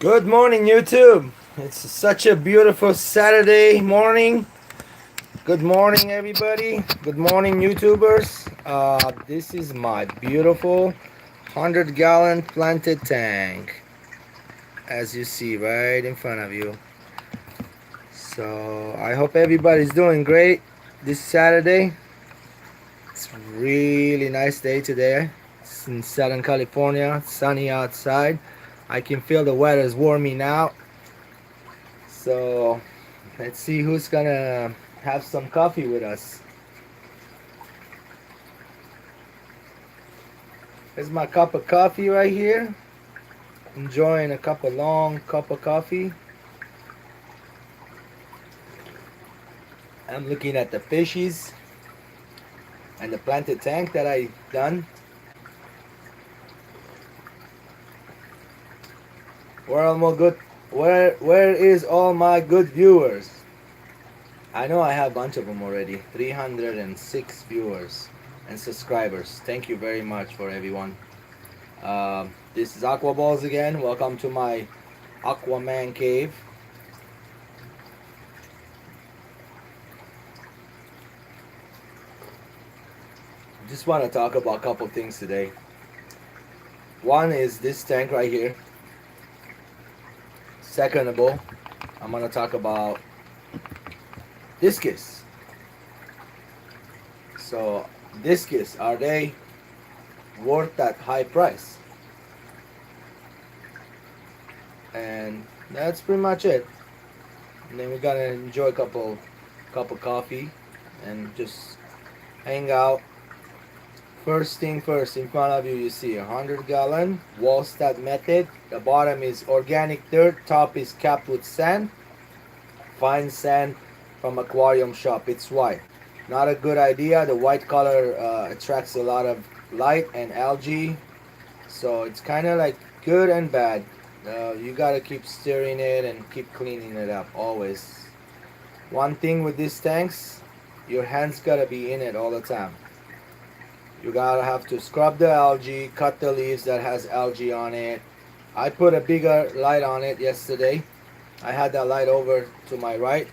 Good morning, YouTube. It's such a beautiful Saturday morning. Good morning, everybody. Good morning, YouTubers. This is my beautiful 100-gallon planted tank, as you see right in front of you. So I hope everybody's doing great this Saturday. It's really nice day today. It's in Southern California. It's sunny outside. I can feel the weather is warming out. So let's see who's gonna have some coffee with us. Here's my cup of coffee right here. Enjoying a long cup of coffee. I'm looking at the fishies and the planted tank that I done. Where are my good where is all my good viewers? I know I have a bunch of them already. 306 viewers and subscribers. Thank you very much for everyone. This is Aquaballs again. Welcome to my Aquaman cave. Just want to talk about a couple things today. One is this tank right here. Second of all, I'm going to talk about discus. So, discus, are they worth that high price? And that's pretty much it. And then we're going to enjoy a cup of coffee and just hang out. First thing first, in front of you, you see a 100-gallon wall stat method. The bottom is organic dirt, top is capped with sand. Fine sand from aquarium shop. It's white. Not a good idea. The white color attracts a lot of light and algae. So it's kind of like good and bad. You gotta keep stirring it and keep cleaning it up always. One thing with these tanks, your hands gotta be in it all the time. You gotta have to scrub the algae, cut the leaves that has algae on it. I put a bigger light on it yesterday. I had that light over to my right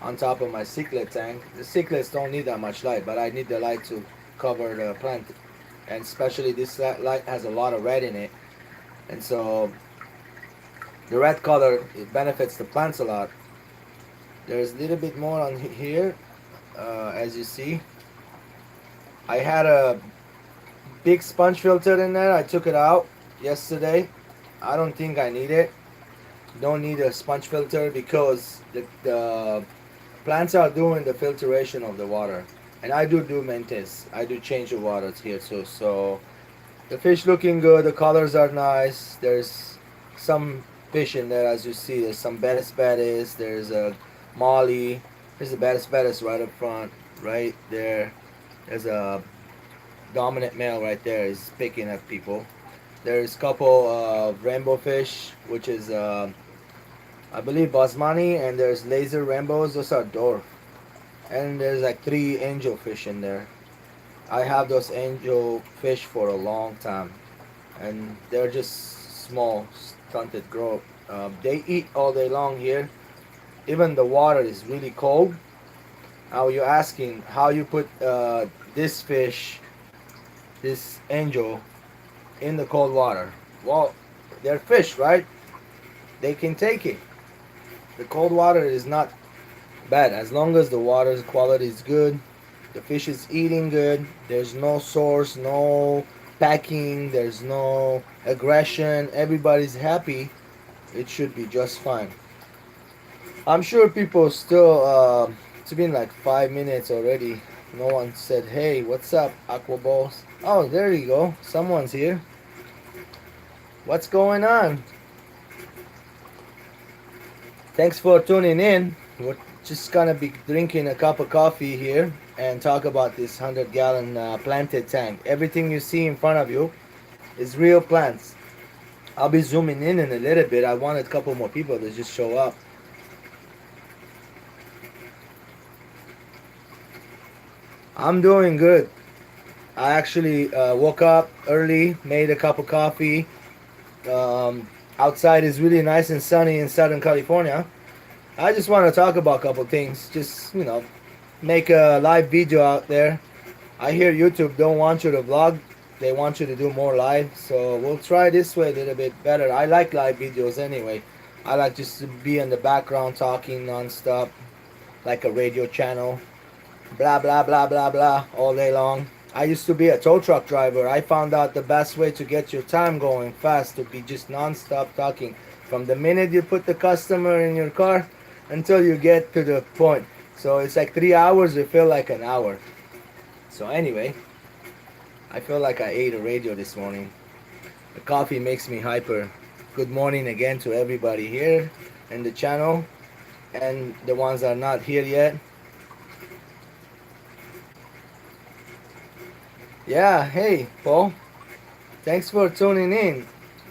on top of my cichlid tank. The cichlids don't need that much light, but I need the light to cover the plant. And especially this light has a lot of red in it. And so the red color, it benefits the plants a lot. There's a little bit more on here, as you see. I had a big sponge filter in there. I took it out yesterday. I don't think I need it. Don't need a sponge filter because the plants are doing the filtration of the water. And I do maintenance. I do change the waters here too. So the fish looking good. The colors are nice. There's some fish in there, as you see. There's some Bettis Bettis. There's a Molly. There's a Bettis Bettis right up front. Right there. There's a dominant male right there. He's picking at people. There's a couple of rainbow fish, which is I believe basmani, and there's laser rainbows. Those are dwarf. And there's like 3 angel fish in there. I have those angel fish for a long time, and they're just small, stunted growth. They eat all day long here. Even the water is really cold. Now you're asking how you put this fish, this angel, in the cold water. Well, they're fish, right? They can take it. The cold water is not bad as long as the water's quality is good. The fish is eating good. There's no source, no packing. There's no aggression. Everybody's happy. It should be just fine. I'm sure people still. It's been like 5 minutes already. No one said, "Hey, what's up, Aquaballs?" Oh, there you go. Someone's here. What's going on? Thanks for tuning in. We're just gonna be drinking a cup of coffee here and talk about this 100-gallon planted tank. Everything you see in front of you is real plants. I'll be zooming in a little bit. I wanted a couple more people to just show up. I'm doing good. I actually woke up early, made a cup of coffee, Outside is really nice and sunny in Southern California. I just want to talk about a couple things. Just, make a live video out there. I hear YouTube don't want you to vlog. They want you to do more live. So we'll try this way a little bit better. I like live videos anyway. I like just to be in the background talking non-stop, like a radio channel. Blah, blah, blah, blah, blah, all day long. I used to be a tow truck driver. I found out the best way to get your time going fast to be just non-stop talking. From the minute you put the customer in your car until you get to the point. So it's like 3 hours, it feel like an hour. So anyway, I feel like I ate a radio this morning. The coffee makes me hyper. Good morning again to everybody here in the channel and the ones that are not here yet. Yeah, hey Paul, thanks for tuning in.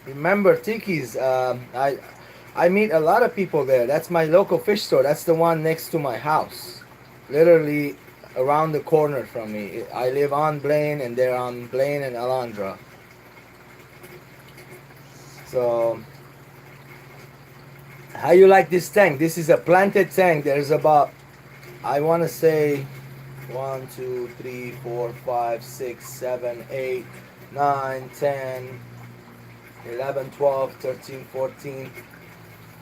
Remember Tiki's, I meet a lot of people there. That's my local fish store. That's the one next to my house, literally around the corner from me. I live on Blaine and they're on Blaine and Alondra. So how you like this tank? This is a planted tank. There's about, I want to say 1 2 3 4 5 6 7 8 9 10 11 12 13 14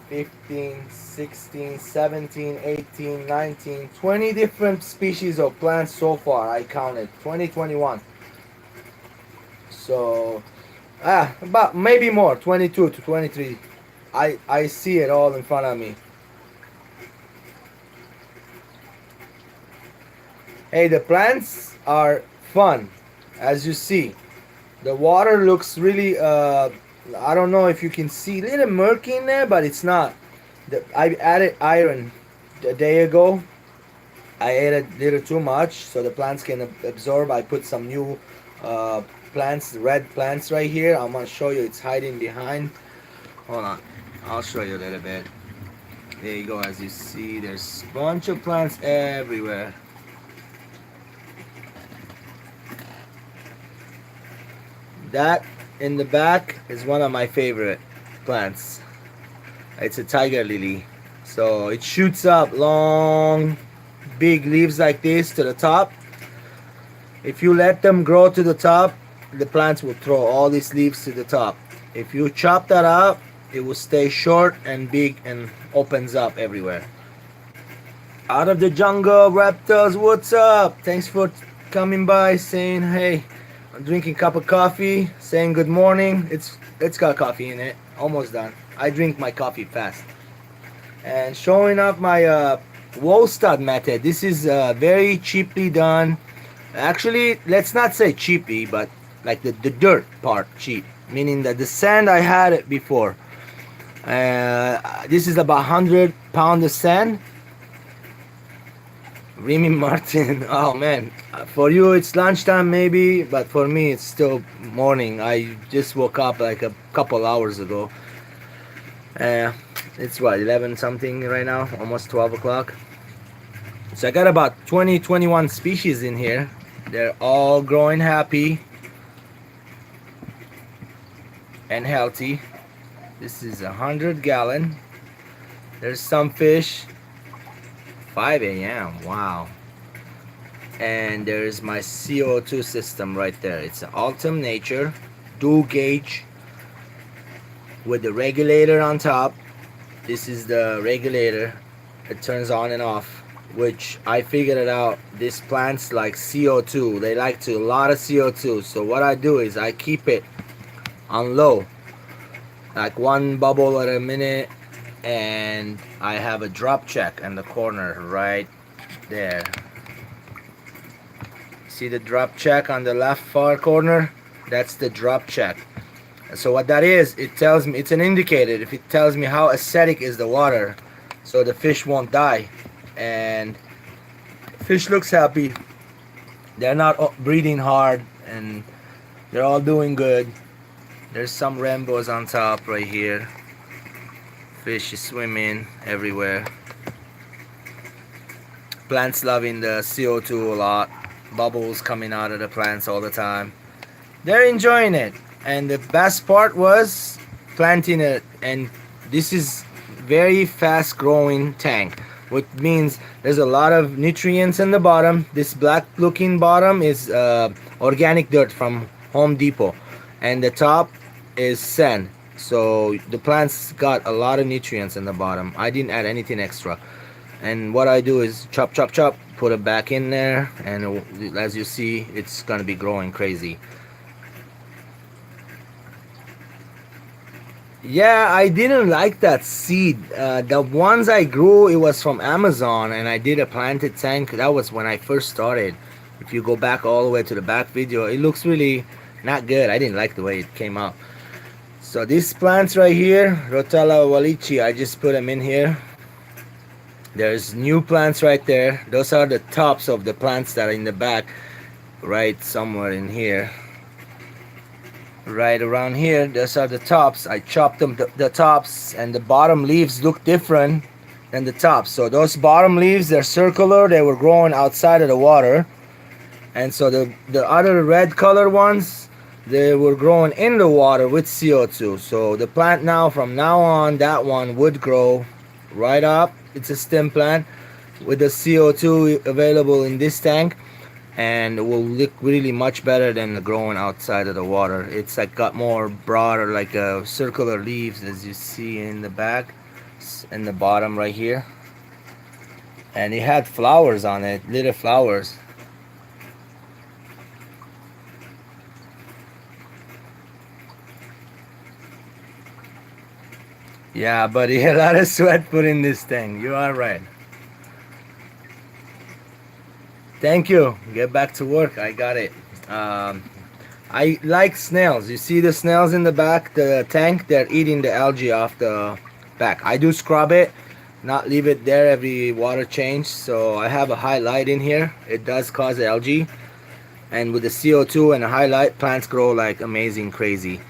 15 16 17 18 19 20 different species of plants so far. I counted 20 21. So about maybe more, 22 to 23. I see it all in front of me. Hey, the plants are fun, as you see. The water looks really, I don't know if you can see, a little murky in there, but it's not. I added iron a day ago. I ate a little too much, so the plants can absorb. I put some new plants, red plants right here. I'm going to show you, it's hiding behind. Hold on, I'll show you a little bit. There you go, as you see, there's a bunch of plants everywhere. That in the back is one of my favorite plants. It's a tiger lily. So it shoots up long, big leaves like this to the top. If you let them grow to the top, the plants will throw all these leaves to the top. If you chop that up, it will stay short and big and opens up everywhere. Out of the jungle, reptiles, what's up? Thanks for coming by, saying hey. I'm drinking a cup of coffee, saying good morning. It's got coffee in it. Almost done. I drink my coffee fast. And showing up my wall stud method. This is very cheaply done. Actually, let's not say cheaply, but like the dirt part cheap. Meaning that the sand I had it before. This is about 100 pounds of sand. Remy Martin, oh man, for you it's lunchtime maybe, but for me it's still morning. I just woke up like a couple hours ago. It's what, 11 something right now, almost 12 o'clock. So I got about 21 species in here. They're all growing happy and healthy. This is 100-gallon. There's some fish. 5 a.m. Wow. And there's my CO2 system right there. It's an Ultim Nature dual gauge with the regulator on top. This is the regulator. It turns on and off, which I figured it out. These plants like CO2. They like a lot of CO2. So what I do is I keep it on low, like 1 bubble at a minute. And I have a drop check in the corner right there. See the drop check on the left far corner? That's the drop check. So what that is, it tells me, it's an indicator. If it tells me how acidic is the water, so the fish won't die. And fish looks happy. They're not breathing hard and they're all doing good. There's some rainbows on top right here. Fish is swimming everywhere. Plants loving the CO2 a lot. Bubbles coming out of the plants all the time. They're enjoying it. And the best part was planting it, and this is very fast growing tank, which means there's a lot of nutrients in the bottom. This black looking bottom is organic dirt from Home Depot, and the top is sand. So the plants got a lot of nutrients in the bottom. I didn't add anything extra. And what I do is chop chop chop, put it back in there, and as you see, it's gonna be growing crazy. Yeah, I didn't like that seed. The ones I grew, it was from Amazon, and I did a planted tank. That was when I first started. If you go back all the way to the back video, it looks really not good. I didn't like the way it came out. So these plants right here, Rotella walichi, I just put them in here. There's new plants right there. Those are the tops of the plants that are in the back, right somewhere in here. Right around here, those are the tops. I chopped them, the tops, and the bottom leaves look different than the tops. So those bottom leaves, they're circular. They were growing outside of the water. And so the other red color ones, they were growing in the water with CO2. So the plant now, from now on, that one would grow right up. It's a stem plant with the CO2 available in this tank, and it will look really much better than the growing outside of the water. It's like got more broader, like circular leaves, as you see in the back and the bottom right here. And it had flowers on it, little flowers. Yeah, buddy, a lot of sweat put in this thing. You are right. Thank you. Get back to work. I got it. I like snails. You see the snails in the back, the tank? They're eating the algae off the back. I do scrub it, not leave it there every water change. So I have a highlight in here. It does cause algae. And with the CO2 and the highlight, plants grow like amazing crazy.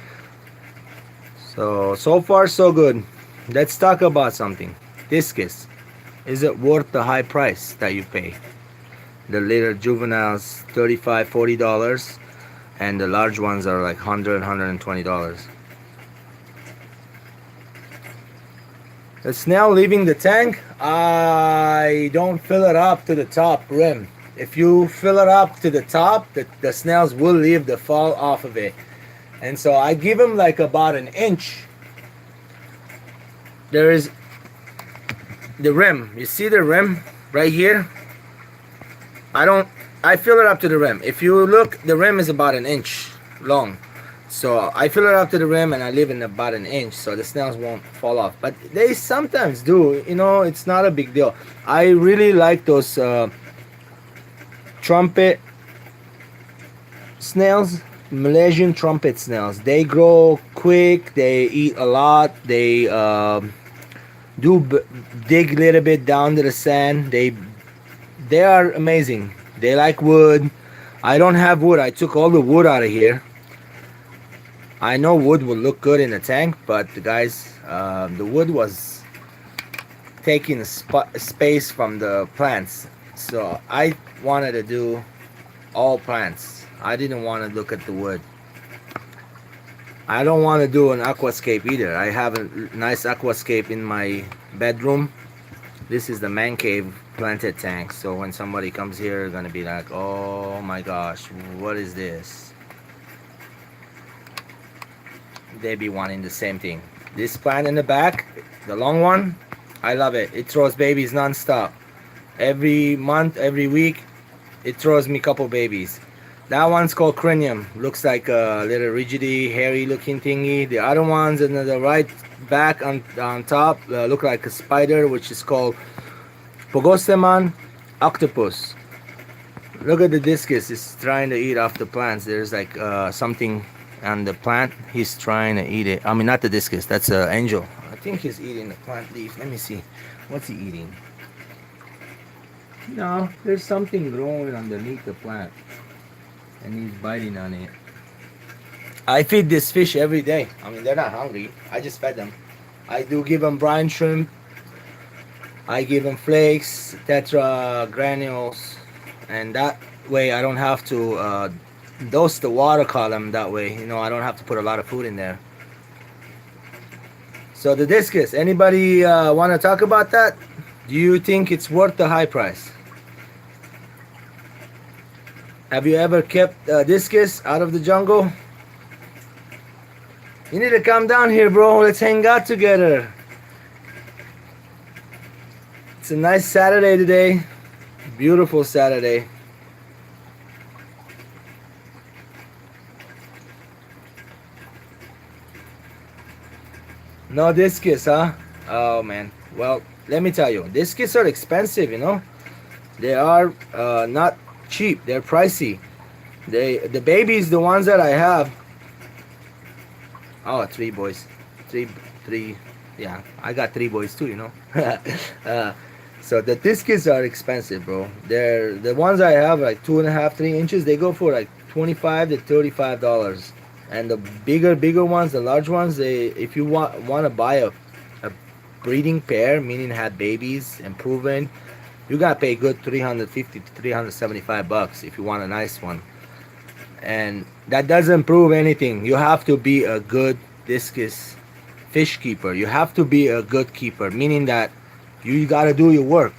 So far so good. Let's talk about something. Discus. Is it worth the high price that you pay? The little juveniles, $35, $40, and the large ones are like $100, $120. The snail leaving the tank, I don't fill it up to the top rim. If you fill it up to the top, the snails will leave the fall off of it. And so I give them like about an inch. There is the rim. You see the rim right here? I fill it up to the rim. If you look, the rim is about an inch long. So I fill it up to the rim and I leave it about an inch so the snails won't fall off. But they sometimes do, you know, it's not a big deal. I really like those trumpet snails, Malaysian trumpet snails. They grow quick, they eat a lot, they dig a little bit down to the sand. They are amazing. They like wood. I don't have wood. I took all the wood out of here. I know wood will look good in the tank, but the guys, the wood was taking space from the plants. So I wanted to do all plants. I didn't want to look at the wood. I don't want to do an aquascape either. I have a nice aquascape in my bedroom. This is the man cave planted tank, so when somebody comes here, they're gonna be like, oh my gosh, what is this? They be wanting the same thing. This plant in the back, the long one, I love it. It throws babies non-stop. Every month, every week, it throws me a couple babies. That one's called cranium. Looks like a little rigidy, hairy looking thingy. The other ones in the right back on top look like a spider, which is called Pogosteman octopus. Look at the discus. It's trying to eat off the plants. There's like something on the plant. He's trying to eat it. I mean, not the discus. That's an angel. I think he's eating the plant leaf. Let me see. What's he eating? No, there's something growing underneath the plant, and he's biting on it. I feed this fish every day. I mean, they're not hungry. I just fed them. I do give them brine shrimp. I give them flakes, tetra granules, and that way I don't have to dose the water column that way. You know, I don't have to put a lot of food in there. So the discus, anybody want to talk about that? Do you think it's worth the high price? Have you ever kept discus out of the jungle? You need to come down here, bro. Let's hang out together. It's a nice Saturday today. Beautiful Saturday. No discus, huh? Oh man. Well, let me tell you, discus are expensive. They are not cheap. They're pricey. The babies, the ones that I have. Oh, three boys, three. Yeah, I got three boys too. uh, so the discus are expensive, bro. They're the ones I have like 2.5, 3 inches. They go for like $25 to $35. And the bigger ones, the large ones, they if you want to buy a breeding pair, meaning have babies and proven, you gotta pay good 350 to 375 bucks if you want a nice one. And that doesn't prove anything. You have to be a good discus fish keeper. You have to be a good keeper, meaning that you gotta do your work.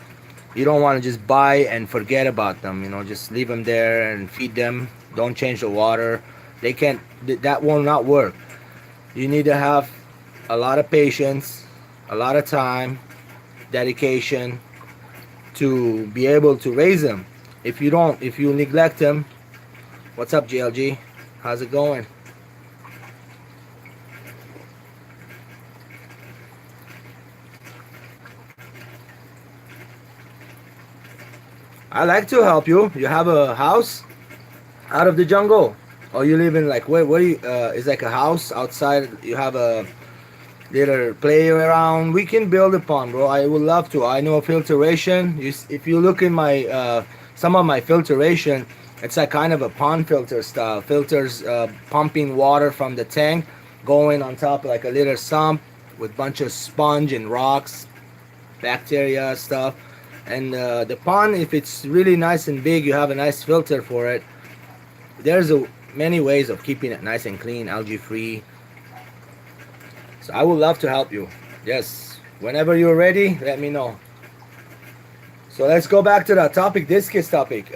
You don't want to just buy and forget about them. Just leave them there and feed them. Don't change the water. They can't. That will not work. You need to have a lot of patience, a lot of time, dedication to be able to raise them. If you neglect them, what's up, GLG? How's it going? I like to help you. You have a house out of the jungle, or you live in like where? What do you? It's like a house outside. You have a little play around. We can build a pond, bro. I would love to. I know filtration. If you look in my some of my filtration, it's like kind of a pond filter style. Filters pumping water from the tank, going on top like a little sump with bunch of sponge and rocks, bacteria stuff. And the pond, if it's really nice and big, you have a nice filter for it. There's many ways of keeping it nice and clean, algae free. So I would love to help you. Yes, whenever you're ready, let me know. So let's go back to the topic, discus topic.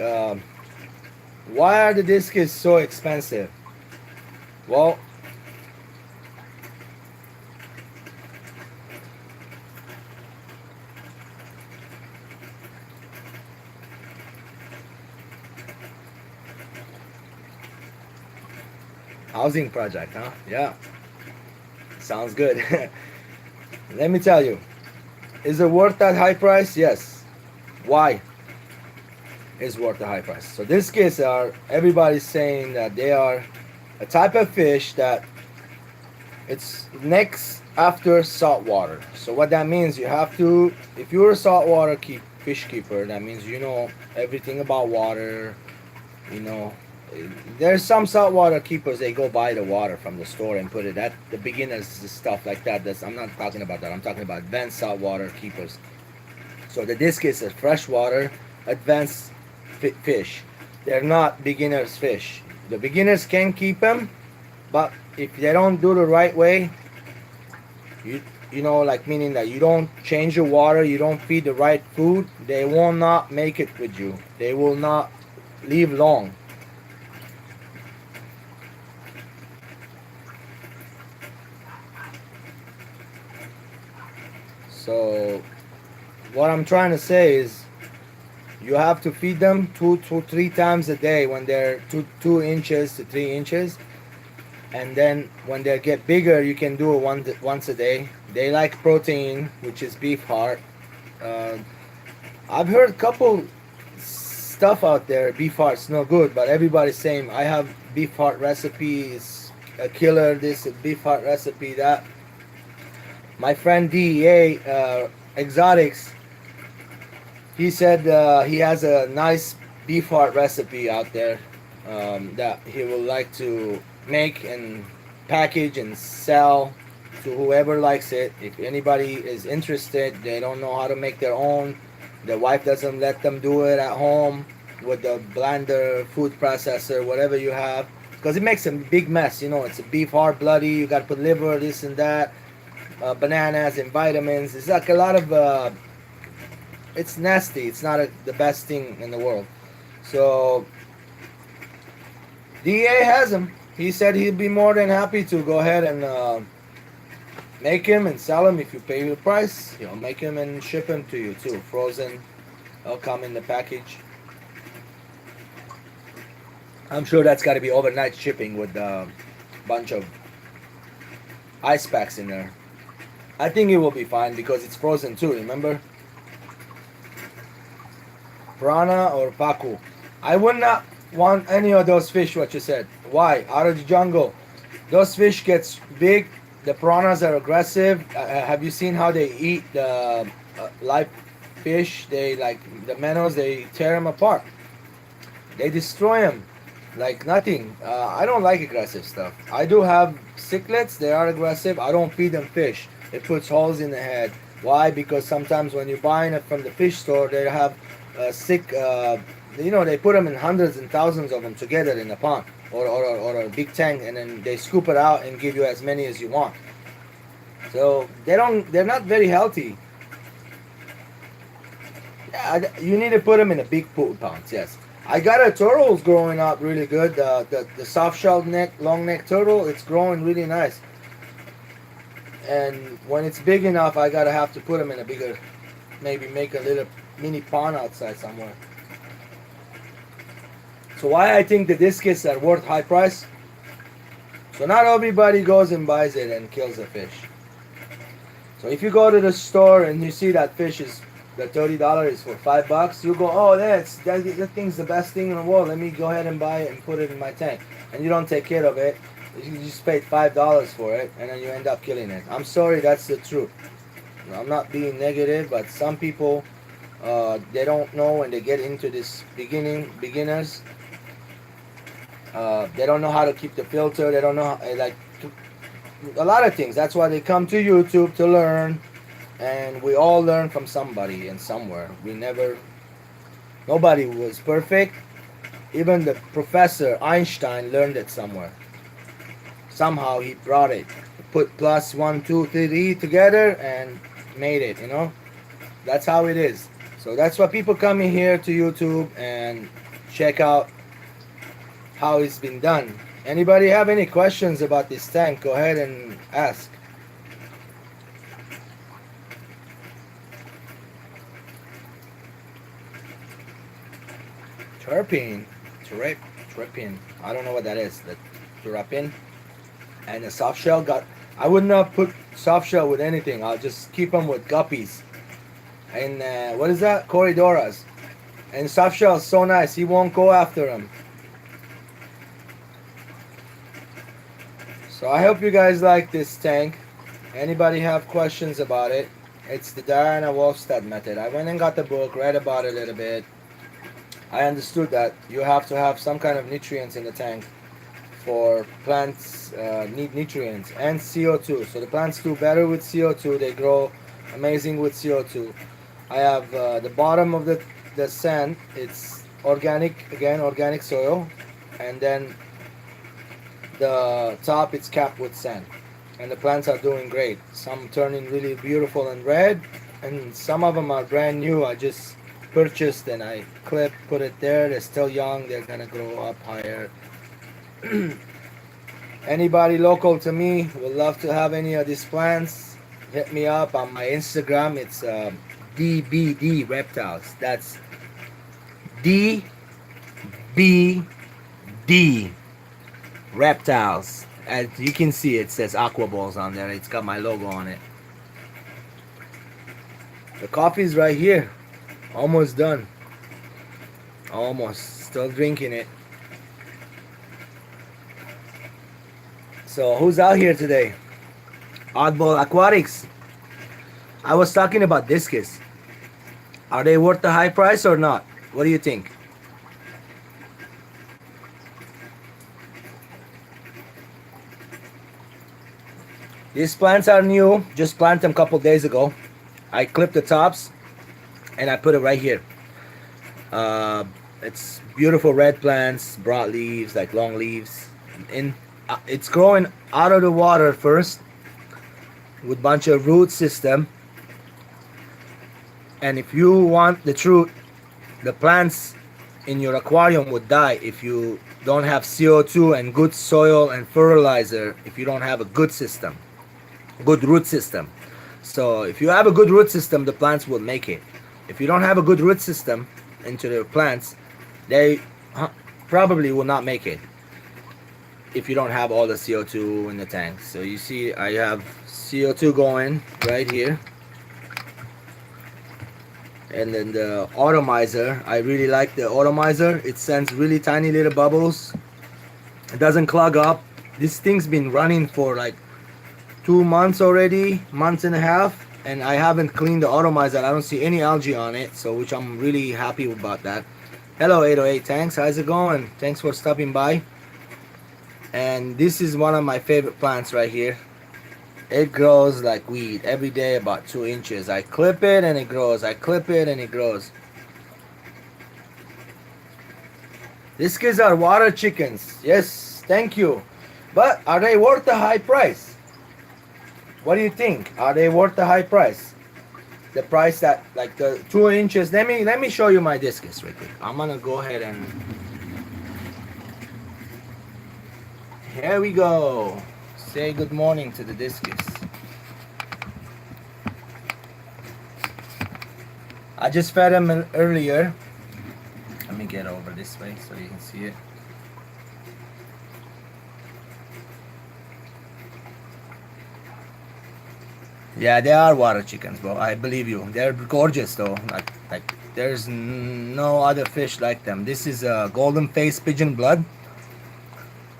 Why are the discus so expensive? Well, housing project, huh? Yeah, sounds good. Let me tell you, is it worth that high price? Yes. Why is worth the high price? So this case are everybody's saying that they are a type of fish that it's next after saltwater. So what that means, you have to, if you're a saltwater fish keeper, that means you know everything about water. You know, there's some saltwater keepers, they go buy the water from the store and put it at the beginners stuff like that. I'm not talking about that. I'm talking about advanced saltwater keepers. So the discus is freshwater advanced fish. They're not beginners fish. The beginners can keep them, but if they don't do the right way, you know, like meaning that you don't change the water, you don't feed the right food, they will not make it with you. They will not live long. So what I'm trying to say is you have to feed them two to three times a day when they're 2 inches to 3 inches, and then when they get bigger you can do it once a day. They like protein, which is beef heart. uh, I've heard a couple stuff out there, beef heart's no good, but everybody's saying I have beef heart recipe, is a killer, this beef heart recipe that. My friend DEA Exotics, he said he has a nice beef heart recipe out there that he would like to make and package and sell to whoever likes it. If anybody is interested, they don't know how to make their own, their wife doesn't let them do it at home with the blender, food processor, whatever you have, because it makes a big mess. You know, it's a beef heart, bloody, you got to put liver, this and that. bananas and vitamins. It's like a lot of it's nasty. It's not the best thing in the world. So DA has him. He said he'd be more than happy to go ahead and make him and sell him if you pay the price. He'll make him and ship him to you too, frozen. They'll come in the package. I'm sure that's got to be overnight shipping with a bunch of ice packs in there. I think it will be fine because it's frozen too. Remember, piranha or pacu. I would not want any of those fish. What you said? Why? Out of the jungle, those fish gets big. The piranhas are aggressive. Have you seen how they eat the live fish? They like the minnows. They tear them apart. They destroy them like nothing. I don't like aggressive stuff. I do have cichlids. They are aggressive. I don't feed them fish. It puts holes in the head. Why? Because sometimes when you're buying it from the fish store, they have sick. They put them in hundreds and thousands of them together in a pond or a big tank, and then they scoop it out and give you as many as you want. So they're not very healthy. Yeah, you need to put them in a big pool ponds. Yes, I got a turtle's growing up really good. The soft shell long neck turtle, it's growing really nice. And when it's big enough, I gotta have to put them in a bigger, maybe make a little mini pond outside somewhere. So why I think the discus are worth high price? So not everybody goes and buys it and kills a fish. So if you go to the store and you see that fish is the $30 is for $5, you go, oh, that thing's the best thing in the world. Let me go ahead and buy it and put it in my tank. And you don't take care of it. You just paid $5 for it, and then you end up killing it. I'm sorry, that's the truth. I'm not being negative, but some people they don't know when they get into this beginners. They don't know how to keep the filter. They don't know a lot of things. That's why they come to YouTube to learn, and we all learn from somebody and somewhere. Nobody was perfect. Even the professor Einstein learned it somewhere. Somehow he brought it, put plus 1, 2, 3 together and made it. That's how it is. So that's why people come in here to YouTube and check out how it's been done. Anybody have any questions about this tank? Go ahead and ask. Terpene, I don't know what that is. The terpene. And the soft shell I would not put soft shell with anything. I'll just keep them with guppies. And what is that? Corridoras. And soft shell is so nice. He won't go after them. So I hope you guys like this tank. Anybody have questions about it? It's the Diana Wolfstad method. I went and got the book, read about it a little bit. I understood that you have to have some kind of nutrients in the tank. For plants need nutrients and CO2. So the plants do better with CO2. They grow amazing with CO2. I have the bottom of the sand. It's organic soil, and then the top it's capped with sand. And the plants are doing great. Some turning really beautiful and red, and some of them are brand new. I just purchased and I put it there. They're still young. They're gonna grow up higher. Anybody local to me would love to have any of these plants, hit me up on my Instagram. It's DBD Reptiles. That's DBD Reptiles. As you can see, it says Aquaballs on there. It's got my logo on it. The coffee's right here. Almost done. Almost. Still drinking it. So who's out here today? Oddball Aquatics. I was talking about discus. Are they worth the high price or not? What do you think? These plants are new. Just planted them a couple days ago. I clipped the tops and I put it right here. It's beautiful red plants, broad leaves, like long leaves. It's growing out of the water first. with bunch of root system. And if you want the truth, the plants in your aquarium would die if you don't have CO2 and good soil and fertilizer, if you don't have a good system, good root system. So if you have a good root system, the plants will make it. If you don't have a good root system into the plants, they probably will not make it if you don't have all the CO2 in the tanks. So you see I have CO2 going right here. And then the atomizer, I really like the atomizer. It sends really tiny little bubbles. It doesn't clog up. This thing's been running for like 2 months already, months and a half, and I haven't cleaned the atomizer. I don't see any algae on it, so which I'm really happy about that. Hello 808 Tanks, how's it going? Thanks for stopping by. And this is one of my favorite plants right here. It grows like weed every day, about 2 inches. I clip it and it grows. I clip it and it grows. These kids are water chickens. Yes, thank you. But are they worth the high price? What do you think? Are they worth the high price? The price that, like the 2 inches. Let me show you my discus real quick. I'm gonna go ahead and here we go. Say good morning to the discus. I just fed him earlier. Let me get over this way so you can see it. Yeah, they are water chickens, bro. I believe you. They're gorgeous, though. Like there's no other fish like them. This is a golden face pigeon blood.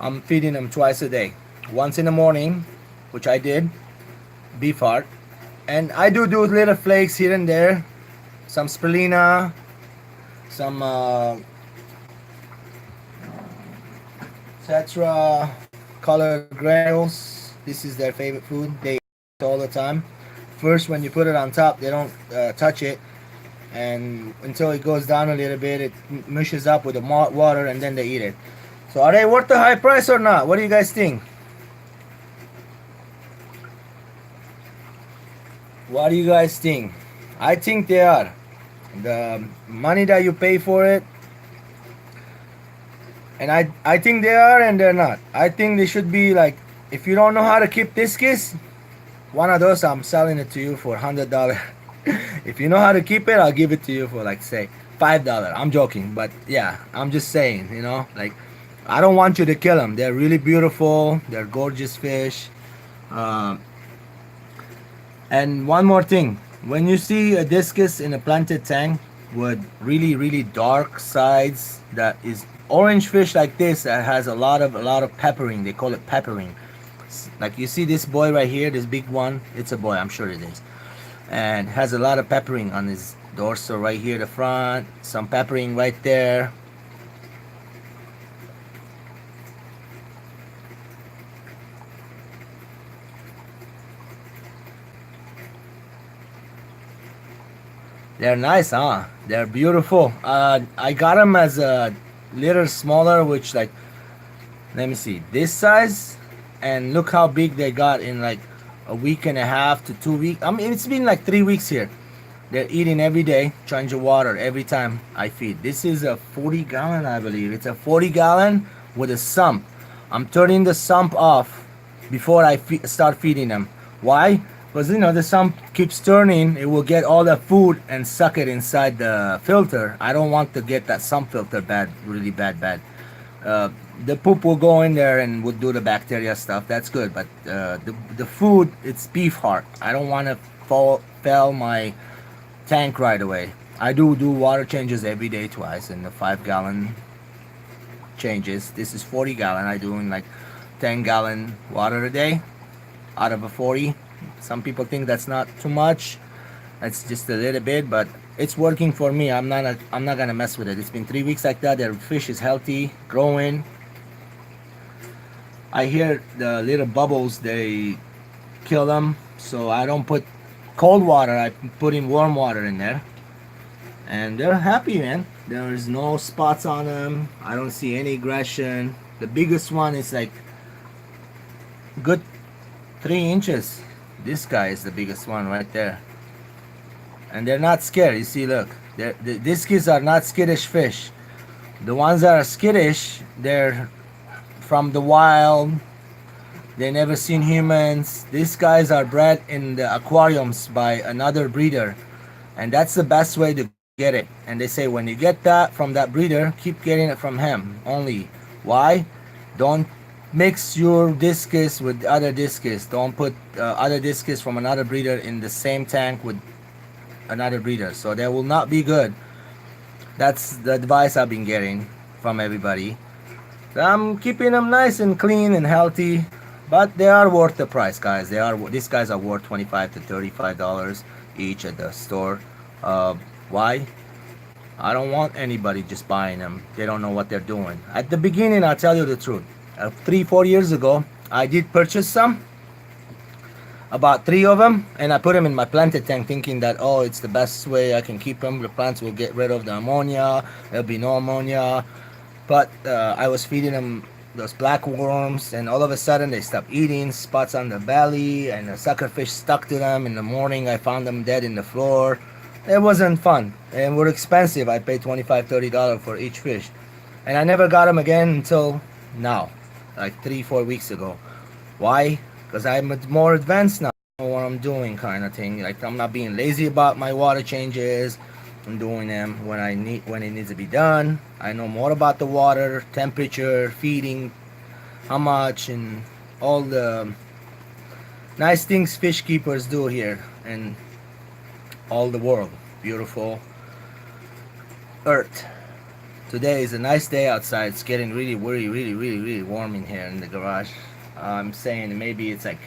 I'm feeding them twice a day. Once in the morning, which I did, beef heart, and I do little flakes here and there, some spirulina, some etc. colored granules. This is their favorite food. They eat all the time. First, when you put it on top, they don't touch it, and until it goes down a little bit, it mushes up with the water, and then they eat it. So, are they worth the high price or not? What do you guys think? What do you guys think? I think they are. The money that you pay for it, and I think they are and they're not. I think they should be like, if you don't know how to keep discus, one of those I'm selling it to you for $100. If you know how to keep it, I'll give it to you for like say $5. I'm joking, but yeah, I'm just saying, you know, like I don't want you to kill them. They're really beautiful. They're gorgeous fish. And one more thing, when you see a discus in a planted tank with really dark sides, that is orange fish like this that has a lot of peppering. They call it peppering. Like you see this boy right here, this big one. It's a boy, I'm sure it is, and has a lot of peppering on his dorsal right here, the front. Some peppering right there. They're nice, huh? They're beautiful. I got them as a little smaller, which like, let me see, this size, and look how big they got in like a week and a half to 2 weeks. I mean, it's been like 3 weeks here. They're eating every day, change the water every time I feed. This is a 40-gallon, I believe. It's a 40-gallon with a sump. I'm turning the sump off before I start feeding them. Why? Because you know the sump keeps turning, it will get all the food and suck it inside the filter. I don't want to get that sump filter bad, really bad. The poop will go in there and would do the bacteria stuff. That's good, but the food, it's beef heart. I don't want to fail my tank right away. I do water changes every day, twice, in the 5-gallon changes. This is 40-gallon. I do in like 10-gallon water a day out of a 40. Some people think that's not too much. It's just a little bit, but it's working for me. I'm not gonna mess with it. It's been 3 weeks like that. Their fish is healthy, growing. I hear the little bubbles, they kill them, so I don't put cold water. I put in warm water in there, and they're happy, man. There's no spots on them. I don't see any aggression. The biggest one is like good 3 inches. This guy is the biggest one right there. And they're not scared. You see, look. These kids are not skittish fish. The ones that are skittish, they're from the wild. They never seen humans. These guys are bred in the aquariums by another breeder. And that's the best way to get it. And they say when you get that from that breeder, keep getting it from him only. Why? Don't mix your discus with other discus. Don't put other discus from another breeder in the same tank with another breeder. So they will not be good. That's the advice I've been getting from everybody. So I'm keeping them nice and clean and healthy, but they are worth the price, guys. These guys are worth $25 to $35 each at the store. Why? I don't want anybody just buying them. They don't know what they're doing. At the beginning, I'll tell you the truth. 3-4 years ago, I did purchase some, about 3 of them, and I put them in my planted tank thinking that, oh, it's the best way I can keep them. The plants will get rid of the ammonia. There'll be no ammonia. But I was feeding them those black worms, and all of a sudden they stopped eating, spots on the belly, and the suckerfish stuck to them. In the morning, I found them dead in the floor. It wasn't fun, and were expensive. I paid $25-$30 for each fish, and I never got them again until now, like 3-4 weeks ago. Why? Because I'm more advanced now. I know what I'm doing, kind of thing. Like, I'm not being lazy about my water changes. I'm doing them when it needs to be done. I know more about the water, temperature, feeding, how much, and all the nice things fish keepers do here and all the world. Beautiful earth. Today is a nice day outside. It's getting really warm in here in the garage. I'm saying maybe it's like,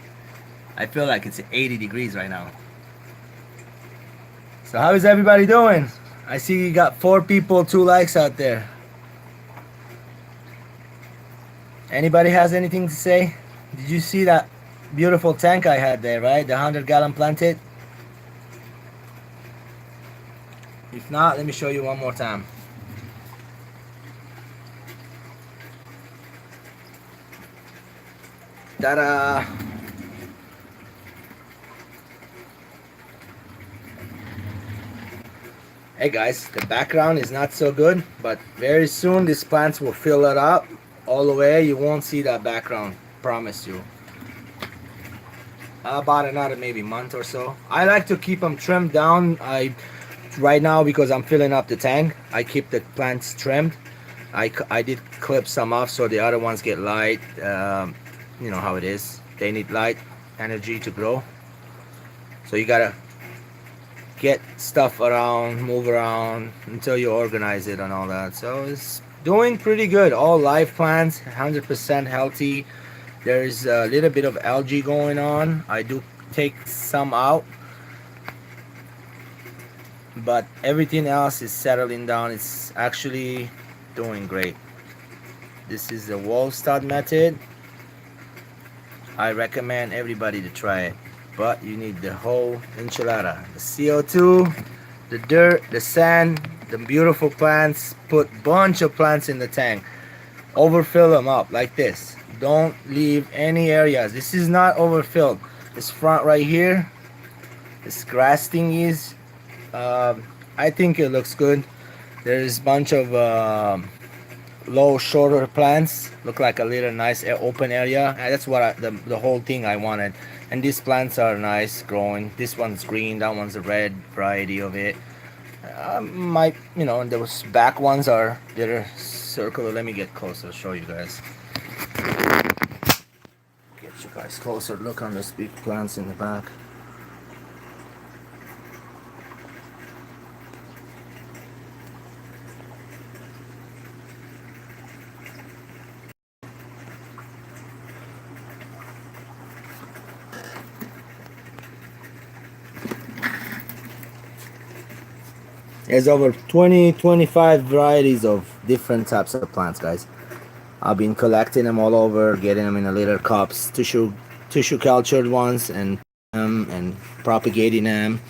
I feel like it's 80 degrees right now. So how is everybody doing? I see you got 4 people, 2 likes out there. Anybody has anything to say? Did you see that beautiful tank I had there, right? The 100-gallon planted? If not, let me show you one more time. Ta-da! Hey guys, the background is not so good, but very soon these plants will fill it up all the way. You won't see that background, promise you. About another maybe month or so. I like to keep them trimmed down. Right now, because I'm filling up the tank, I keep the plants trimmed. I did clip some off so the other ones get light. You know how it is. They need light energy to grow. So you gotta get stuff around, move around until you organize it and all that. So it's doing pretty good. All live plants, 100% healthy. There's a little bit of algae going on. I do take some out, but everything else is settling down. It's actually doing great. This is the wall stud method. I recommend everybody to try it, but you need the whole enchilada. The CO2, the dirt, the sand, the beautiful plants. Put bunch of plants in the tank. Overfill them up like this. Don't leave any areas. This is not overfilled. This front right here, this grass thingies, I think it looks good. There's a bunch of low, shorter plants. Look like a little nice open area. And that's what the whole thing I wanted. And these plants are nice growing. This one's green, that one's a red variety of it. You know, those back ones are they're circular. Let me get closer, show you guys. Get you guys closer. Look on those big plants in the back. There's over 20-25 varieties of different types of plants, guys. I've been collecting them all over, getting them in a little cups, tissue cultured ones, and propagating them.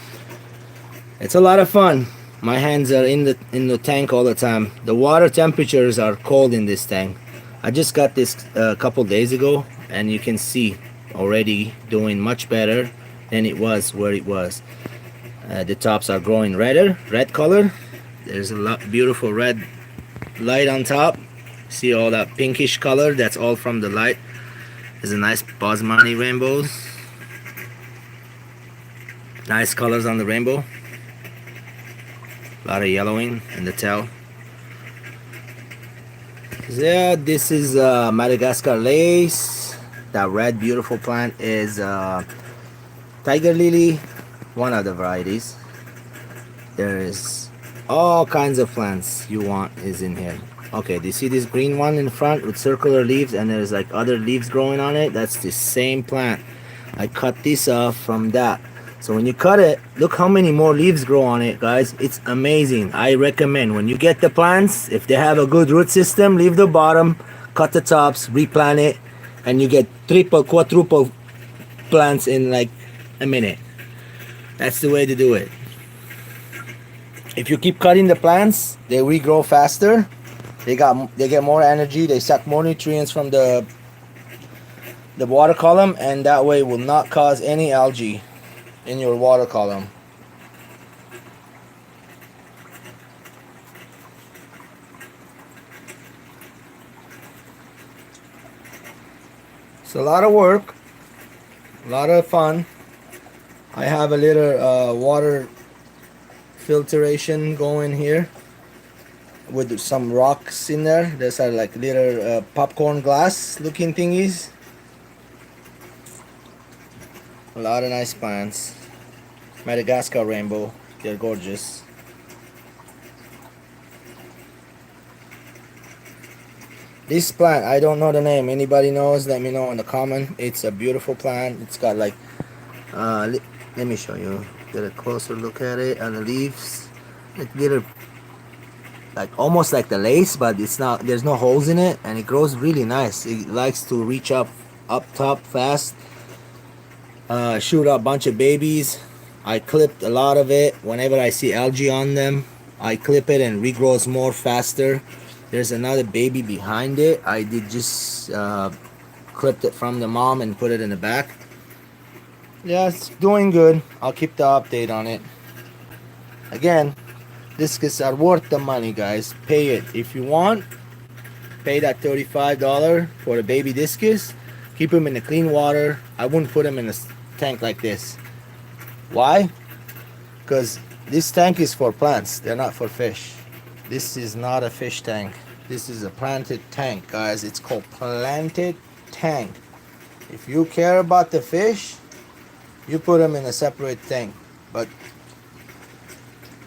It's a lot of fun. My hands are in the tank all the time. The water temperatures are cold in this tank. I just got this a couple days ago, and you can see already doing much better. than it was where it was. The tops are growing red color. There's a lot beautiful red light on top. See all that pinkish color? That's all from the light. There's a nice basmati rainbows. Nice colors on the rainbow. A lot of yellowing in the tail. Yeah, this is Madagascar lace. That red beautiful plant is tiger lily, one of the varieties. There is all kinds of plants you want is in here. Okay, do you see this green one in front with circular leaves and there's like other leaves growing on it? That's the same plant. I cut this off from that. So when you cut it, look how many more leaves grow on it, guys. It's amazing. I recommend when you get the plants, if they have a good root system, leave the bottom, cut the tops, replant it, and you get triple, quadruple plants in like a minute. That's the way to do it. If you keep cutting the plants, they regrow faster. They get more energy. They suck more nutrients from the water column, and that way will not cause any algae in your water column. It's a lot of work, a lot of fun. I have a little water filtration going here with some rocks in there. These are like little popcorn glass looking thingies. A lot of nice plants. Madagascar rainbow, they're gorgeous. This plant, I don't know the name. Anybody knows, let me know in the comment. It's a beautiful plant. It's got like let me show you, get a closer look at it, and the leaves, like little, like almost like the lace, but it's not, there's no holes in it, and it grows really nice. It likes to reach up top fast, shoot up a bunch of babies. I clipped a lot of it. Whenever I see algae on them, I clip it and regrows more faster. There's another baby behind it. I did just clipped it from the mom and put it in the back. Yeah, it's doing good. I'll keep the update on it. Again, discus are worth the money, guys. Pay it if you want. Pay that $35 for a baby discus. Keep them in the clean water. I wouldn't put them in a tank like this. Why? Because this tank is for plants. They're not for fish. This is not a fish tank. This is a planted tank, guys. It's called planted tank. If you care about the fish, you put them in a separate tank,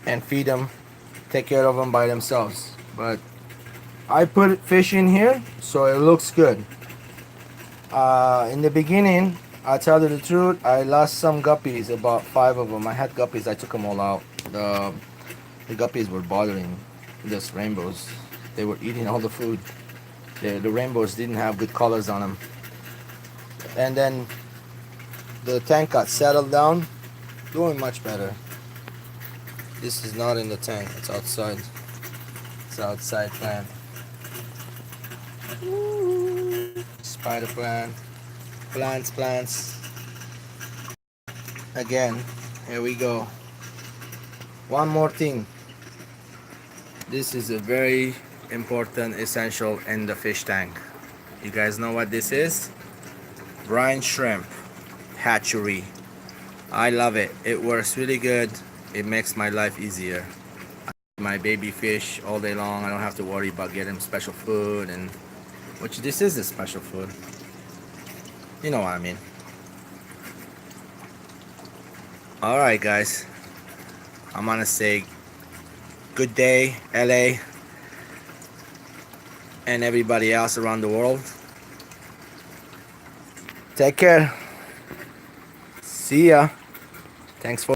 and feed them, take care of them by themselves. But I put fish in here so it looks good. In the beginning, I'll tell you the truth, I lost some guppies, about 5 of them. I had guppies, I took them all out. The guppies were bothering these rainbows. They were eating all the food. The rainbows didn't have good colors on them. And then the tank got settled down, doing much better. This is not in the tank, it's outside. It's outside plant. Spider plant. Plants. Again, here we go. One more thing. This is a very important essential in the fish tank. You guys know what this is? Brine shrimp hatchery. I love it. It works really good. It makes my life easier. I feed my baby fish all day long. I don't have to worry about getting special food, and which this is a special food. You know what I mean. Alright guys, I'm gonna say good day LA and everybody else around the world. Take care. See ya. Thanks for